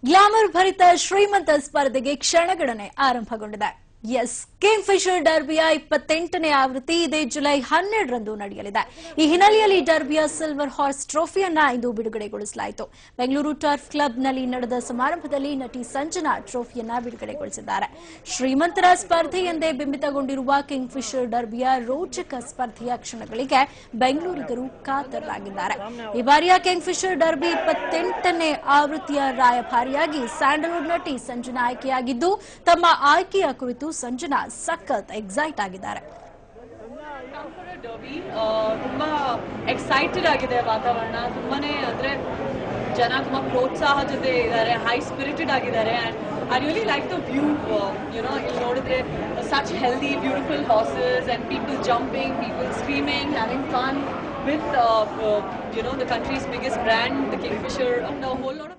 Glamour ಭರಿತ ಶ್ರೀಮಂತ ಸ್ಪರ್ಧೆಗೆ ಕ್ಷಣಗಣನೆ ಆರಂಭಗೊಂಡಿದೆ. ಕಿಂಗ್ಫಿಶರ್ ಡರ್ಬಿಯ 28ನೇ ಆವೃತ್ತಿ ಇದೇ ಜುಲೈ 12ರಂದು ನಡೆಯಲಿದೆ. ಈ ಹಿನ್ನೆಲೆಯಲ್ಲಿ ಡರ್ಬಿಯ ಸಿಲ್ವರ್ ಹಾರ್ಸ್ ಟ್ರೋಫಿಯನ್ನ ಇಂದು ಬಿಡುಗಡೆಗೊಳಿಸಲಾಯಿತು. ಬೆಂಗಳೂರು ಟರ್ಫ್ ಕ್ಲಬ್ನಲ್ಲಿ ನಡೆದ ಸಮಾರಂಭದಲ್ಲಿ ನಟಿ ಸಂಜನಾ ಟ್ರೋಫಿಯನ್ನ ಬಿಡುಗಡೆಗೊಳಿಸಿದ್ದಾರೆ. ಶ್ರೀಮಂತರ ಸ್ಪರ್ಧೆ ಎಂದೇ ಬಿಂಬಿತಗೊಂಡಿರುವ ಕಿಂಗ್ಫಿಶರ್ ಡರ್ಬಿಯ ರೋಚಕ ಸ್ಪರ್ಧೆಯ ಕ್ಷಣಗಳಿಗೆ ಬೆಂಗಳೂರಿಗರು ಕಾತರರಾಗಿದ್ದಾರೆ. ಈ ಬಾರಿಯ ಕಿಂಗ್ಫಿಶರ್ ಡರ್ಬಿ 28ನೇ ಆವೃತ್ತಿಯ ರಾಯಭಾರಿಯಾಗಿ ಸ್ಯಾಂಡಲ್ವುಡ್ ನಟಿ ಸಂಜನಾ ಆಯ್ಕೆಯಾಗಿದ್ದು, ತಮ್ಮ ಆಯ್ಕೆಯ ಕುರಿತು ಸಂಜನಾ ಸಖತ್ ಎಕ್ಸೈಟ್ ಆಗಿದ್ದಾರೆ. ತುಂಬಾ ಎಕ್ಸೈಟೆಡ್ ಆಗಿದೆ ವಾತಾವರಣ. ತುಂಬಾನೇ ಅಂದ್ರೆ ಜನ ತುಂಬಾ ಪ್ರೋತ್ಸಾಹ ಜೊತೆ ಇದ್ದಾರೆ, ಹೈ ಸ್ಪಿರಿಟೆಡ್ ಆಗಿದ್ದಾರೆ. And I really like the view. ಇಲ್ಲಿ ನೋಡಿದ್ರೆ such healthy beautiful horses and people jumping, people screaming, having fun with the country's biggest brand, the Kingfisher, and a whole lot of